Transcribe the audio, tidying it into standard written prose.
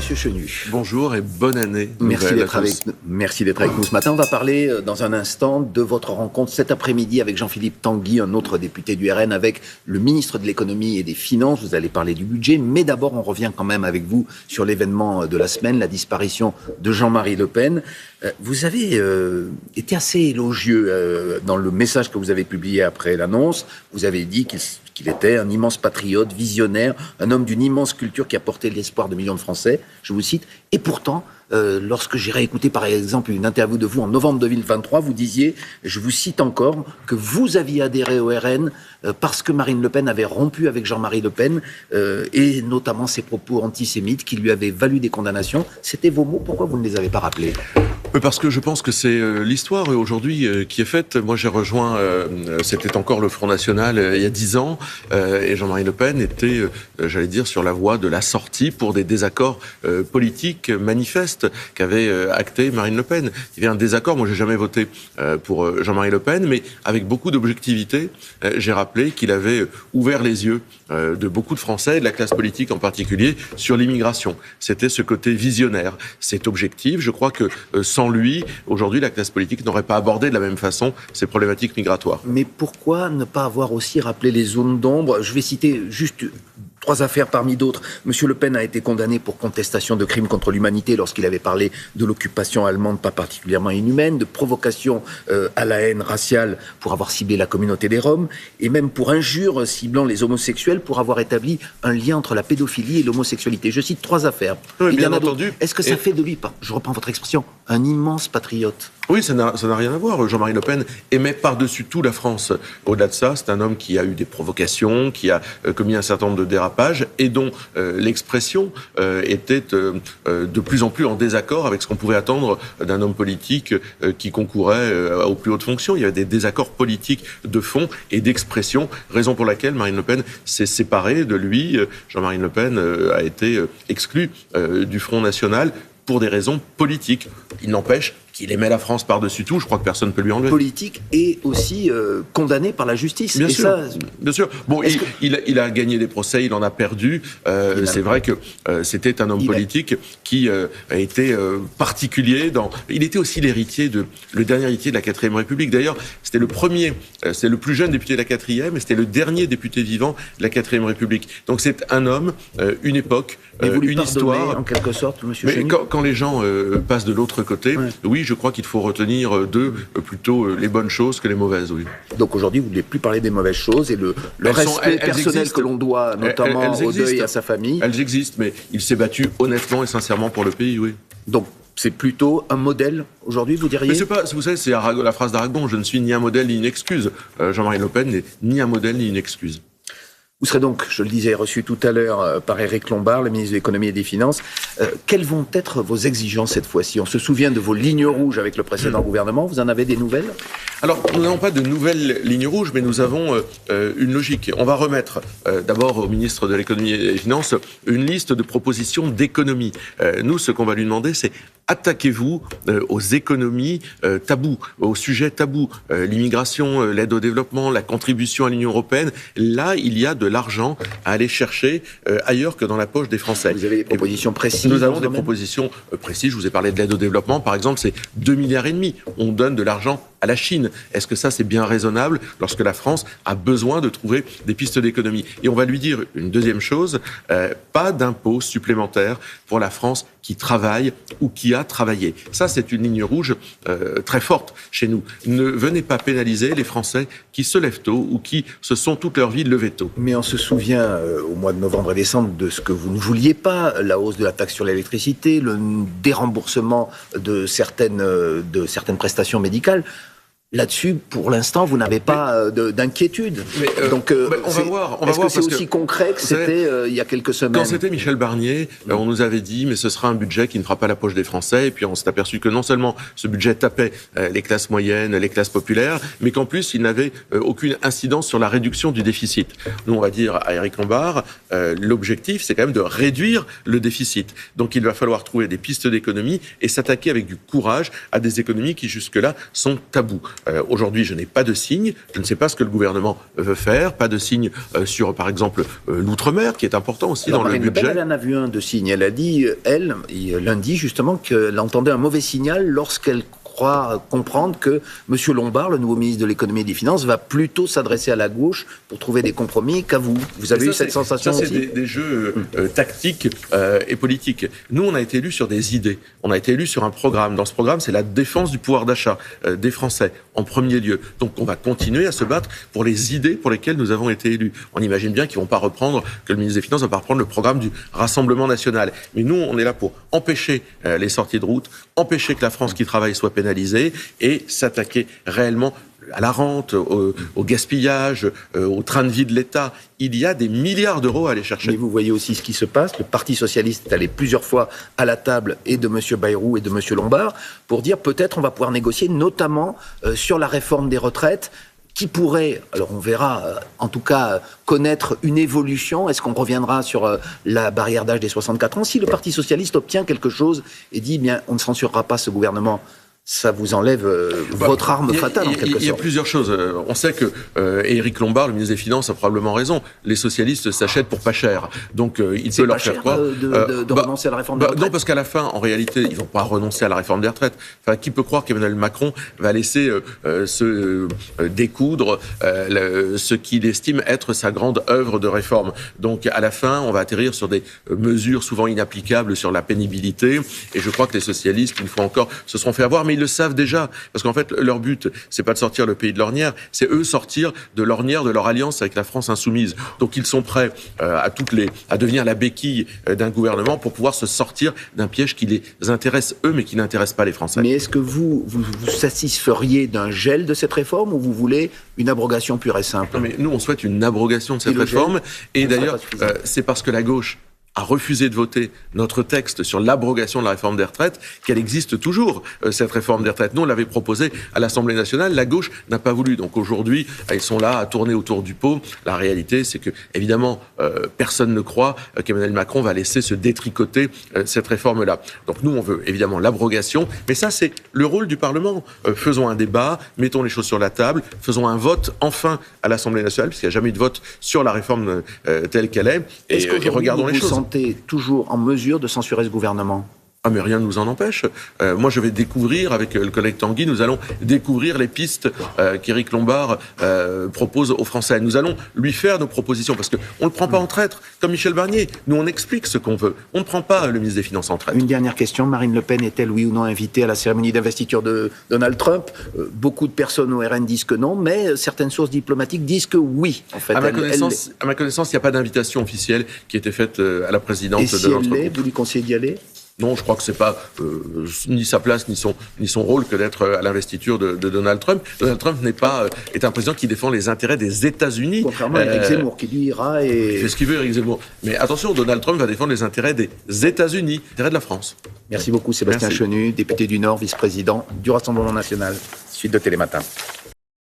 Monsieur Chenu. Bonjour et bonne année. Merci d'être avec nous ce matin. On va parler dans un instant de votre rencontre cet après-midi avec Jean-Philippe Tanguy, un autre député du RN, avec le ministre de l'économie et des finances. Vous allez parler du budget, mais d'abord on revient quand même avec vous sur l'événement de la semaine, la disparition de Jean-Marie Le Pen. Vous avez été assez élogieux dans le message que vous avez publié après l'annonce. Vous avez dit qu'il était un immense patriote, visionnaire, un homme d'une immense culture qui a porté l'espoir de millions de Français, je vous cite. Et pourtant, lorsque j'ai réécouté par exemple une interview de vous en novembre 2023, vous disiez, je vous cite encore, que vous aviez adhéré au RN parce que Marine Le Pen avait rompu avec Jean-Marie Le Pen et notamment ses propos antisémites qui lui avaient valu des condamnations. C'était vos mots, pourquoi vous ne les avez pas rappelés ? Parce que je pense que c'est l'histoire aujourd'hui qui est faite. Moi, j'ai rejoint, c'était encore le Front National il y a 10 ans, et Jean-Marie Le Pen était, j'allais dire, sur la voie de la sortie pour des désaccords politiques manifestes qu'avait acté Marine Le Pen. Il y avait un désaccord, moi j'ai jamais voté pour Jean-Marie Le Pen, mais avec beaucoup d'objectivité, j'ai rappelé qu'il avait ouvert les yeux de beaucoup de Français, et de la classe politique en particulier, sur l'immigration. C'était ce côté visionnaire. C'est objectif. Je crois que sans lui, aujourd'hui, la classe politique n'aurait pas abordé de la même façon ces problématiques migratoires. Mais pourquoi ne pas avoir aussi rappelé les zones d'ombre ? Je vais citer juste 3 affaires parmi d'autres. Monsieur Le Pen a été condamné pour contestation de crimes contre l'humanité lorsqu'il avait parlé de l'occupation allemande pas particulièrement inhumaine, de provocation à la haine raciale pour avoir ciblé la communauté des Roms, et même pour injures ciblant les homosexuels pour avoir établi un lien entre la pédophilie et l'homosexualité. Je cite 3 affaires. Oui, bien entendu. Est-ce que ça fait de lui, je reprends votre expression, un immense patriote ? Oui, ça n'a rien à voir. Jean-Marie Le Pen aimait par-dessus tout la France. Au-delà de ça, c'est un homme qui a eu des provocations, qui a commis un certain nombre de dérapages et dont l'expression était de plus en plus en désaccord avec ce qu'on pouvait attendre d'un homme politique qui concourait aux plus hautes fonctions. Il y avait des désaccords politiques de fond et d'expression, raison pour laquelle Marine Le Pen s'est séparée de lui. Jean-Marie Le Pen a été exclu du Front National pour des raisons politiques. Il n'empêche qu'il aimait la France par-dessus tout, je crois que personne ne peut lui enlever. Politique et aussi condamné par la justice. Bien et sûr, ça, bien sûr. Bon, il a gagné des procès, il en a perdu. C'est vrai que c'était un homme politique qui a été particulier dans... Il était aussi le dernier héritier de la 4e République. D'ailleurs, c'était le plus jeune député de la 4e, et c'était le dernier député vivant de la 4e République. Donc c'est un homme, une époque, une histoire. En quelque sorte, monsieur Mais Chenu. quand les gens passent de l'autre côté, ouais. Oui, je crois qu'il faut retenir d'eux plutôt les bonnes choses que les mauvaises, oui. Donc aujourd'hui, vous ne voulez plus parler des mauvaises choses et le respect personnel que l'on doit notamment au deuil et à sa famille. Elles existent, mais il s'est battu honnêtement et sincèrement pour le pays, oui. Donc c'est plutôt un modèle aujourd'hui, vous diriez ? Mais c'est pas, vous savez, c'est la phrase d'Aragon, je ne suis ni un modèle ni une excuse. Jean-Marie Le Pen n'est ni un modèle ni une excuse. Vous serez donc, je le disais, reçu tout à l'heure par Éric Lombard, le ministre de l'économie et des finances. Quelles vont être vos exigences cette fois-ci ? On se souvient de vos lignes rouges avec le précédent gouvernement. Vous en avez des nouvelles ? Alors, nous n'avons pas de nouvelles lignes rouges, mais nous avons une logique. On va remettre d'abord au ministre de l'économie et des finances une liste de propositions d'économies. Nous, ce qu'on va lui demander, c'est attaquez-vous aux économies tabous, aux sujets tabous, l'immigration, l'aide au développement, la contribution à l'Union européenne. Là, il y a de l'argent à aller chercher ailleurs que dans la poche des Français. Vous avez des propositions précises ? Nous avons des propositions précises. Je vous ai parlé de l'aide au développement. Par exemple, c'est 2,5 milliards. On donne de l'argent à la Chine. Est-ce que ça, c'est bien raisonnable lorsque la France a besoin de trouver des pistes d'économie ? Et on va lui dire une deuxième chose, pas d'impôts supplémentaires pour la France qui travaille ou qui a travaillé. Ça, c'est une ligne rouge très forte chez nous. Ne venez pas pénaliser les Français qui se lèvent tôt ou qui se sont toute leur vie levés tôt. Mais on se souvient au mois de novembre et décembre de ce que vous ne vouliez pas, la hausse de la taxe sur l'électricité, le déremboursement de certaines prestations médicales. Là-dessus, pour l'instant, vous n'avez pas d'inquiétude. Donc, on va voir. Est-ce que c'est aussi concret que c'était il y a quelques semaines ? Quand c'était Michel Barnier, on nous avait dit, mais ce sera un budget qui ne fera pas la poche des Français. Et puis on s'est aperçu que non seulement ce budget tapait les classes moyennes, les classes populaires, mais qu'en plus, il n'avait aucune incidence sur la réduction du déficit. Nous, on va dire à Éric Lombard, l'objectif, c'est quand même de réduire le déficit. Donc il va falloir trouver des pistes d'économie et s'attaquer avec du courage à des économies qui, jusque-là, sont tabous. Aujourd'hui, je n'ai pas de signe. Je ne sais pas ce que le gouvernement veut faire. Pas de signe sur, par exemple, l'outre-mer, qui est important aussi dans le budget. Elle en a vu un de signe. Elle a dit, lundi, justement, qu'elle entendait un mauvais signal lorsqu'elle croit comprendre que M. Lombard, le nouveau ministre de l'économie et des finances, va plutôt s'adresser à la gauche pour trouver des compromis qu'à vous. Vous avez eu cette sensation aussi ? Ça, c'est des jeux tactiques et politiques. Nous, on a été élus sur des idées. On a été élus sur un programme. Dans ce programme, c'est la défense du pouvoir d'achat des Français, en premier lieu. Donc, on va continuer à se battre pour les idées pour lesquelles nous avons été élus. On imagine bien qu'ils vont pas reprendre, que le ministre des Finances ne va pas reprendre le programme du Rassemblement national. Mais nous, on est là pour empêcher les sorties de route, empêcher que la France qui travaille soit pénalisée et s'attaquer réellement à la rente, au gaspillage, au train de vie de l'État. Il y a des milliards d'euros à aller chercher. Mais vous voyez aussi ce qui se passe. Le Parti socialiste est allé plusieurs fois à la table et de M. Bayrou et de M. Lombard pour dire peut-être on va pouvoir négocier, notamment sur la réforme des retraites, qui pourrait, alors on verra, en tout cas, connaître une évolution. Est-ce qu'on reviendra sur la barrière d'âge des 64 ans ? Si le Parti socialiste obtient quelque chose et dit, bien, on ne censurera pas ce gouvernement, ça vous enlève votre arme fatale, en quelque sorte. Il y a plusieurs choses. On sait que Éric Lombard, le ministre des Finances, a probablement raison. Les socialistes s'achètent pour pas cher. Donc, il peut leur faire croire. de renoncer à la réforme des retraites. Non, parce qu'à la fin, en réalité, ils vont pas renoncer à la réforme des retraites. Enfin, qui peut croire qu'Emmanuel Macron va laisser se découdre ce qu'il estime être sa grande œuvre de réforme. Donc, à la fin, on va atterrir sur des mesures souvent inapplicables sur la pénibilité. Et je crois que les socialistes, une fois encore, se seront fait avoir. Mais ils le savent déjà, parce qu'en fait, leur but, c'est pas de sortir le pays de l'ornière, c'est eux sortir de l'ornière de leur alliance avec la France insoumise. Donc ils sont prêts à devenir la béquille d'un gouvernement pour pouvoir se sortir d'un piège qui les intéresse eux, mais qui n'intéresse pas les Français. Mais est-ce que vous satisferiez d'un gel de cette réforme ou vous voulez une abrogation pure et simple ? Non, mais nous, on souhaite une abrogation de cette réforme. Et d'ailleurs, c'est parce que la gauche a refusé de voter notre texte sur l'abrogation de la réforme des retraites, qu'elle existe toujours, cette réforme des retraites. Nous, on l'avait proposée à l'Assemblée nationale, la gauche n'a pas voulu. Donc aujourd'hui, ils sont là à tourner autour du pot. La réalité, c'est que, évidemment, personne ne croit qu'Emmanuel Macron va laisser se détricoter cette réforme-là. Donc nous, on veut évidemment l'abrogation, mais ça, c'est le rôle du Parlement. Faisons un débat, mettons les choses sur la table, faisons un vote, enfin, à l'Assemblée nationale, puisqu'il n'y a jamais eu de vote sur la réforme telle qu'elle est, et regardons les choses. Toujours en mesure de censurer ce gouvernement ? Ah, mais rien ne nous en empêche. Moi, je vais découvrir, avec le collègue Tanguy, nous allons découvrir les pistes qu'Éric Lombard propose aux Français. Nous allons lui faire nos propositions, parce qu'on ne le prend pas en traître, comme Michel Barnier. Nous, on explique ce qu'on veut. On ne prend pas le ministre des Finances en traître. Une dernière question. Marine Le Pen est-elle, oui ou non, invitée à la cérémonie d'investiture de Donald Trump ? Beaucoup de personnes au RN disent que non, mais certaines sources diplomatiques disent que oui. En fait, à ma connaissance, il n'y a pas d'invitation officielle qui a été faite à la présidente de notre groupe. Vous lui conseillez d'y aller ? Non, je crois que c'est pas ni sa place ni son rôle que d'être à l'investiture de Donald Trump. Donald Trump est un président qui défend les intérêts des États-Unis. Contrairement à Éric Zemmour qui lui ira et... Il fait ce qu'il veut, Éric Zemmour. Mais attention, Donald Trump va défendre les intérêts des États-Unis, les intérêts de la France. Merci beaucoup Sébastien Chenu, député du Nord, vice-président du Rassemblement national. Suite de Télématin.